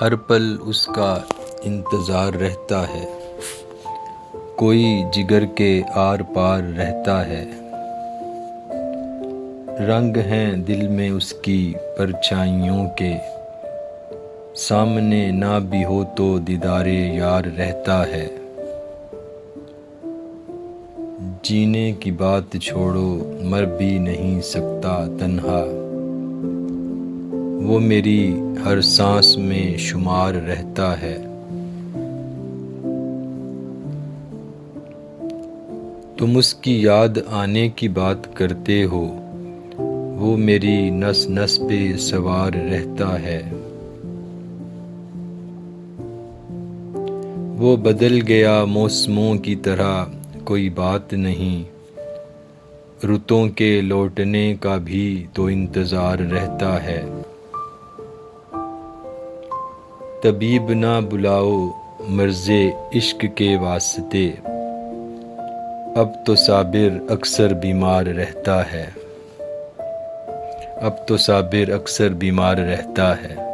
ہر پل اس کا انتظار رہتا ہے، کوئی جگر کے آر پار رہتا ہے۔ رنگ ہیں دل میں اس کی پرچھائیوں کے، سامنے نہ بھی ہو تو دیدار یار رہتا ہے۔ جینے کی بات چھوڑو، مر بھی نہیں سکتا تنہا، وہ میری ہر سانس میں شمار رہتا ہے۔ تم اس کی یاد آنے کی بات کرتے ہو، وہ میری نس نس پہ سوار رہتا ہے۔ وہ بدل گیا موسموں کی طرح کوئی بات نہیں، رتوں کے لوٹنے کا بھی تو انتظار رہتا ہے۔ طبیب نہ بلاؤ مرض عشق کے واسطے، اب تو صابر اکثر بیمار رہتا ہے۔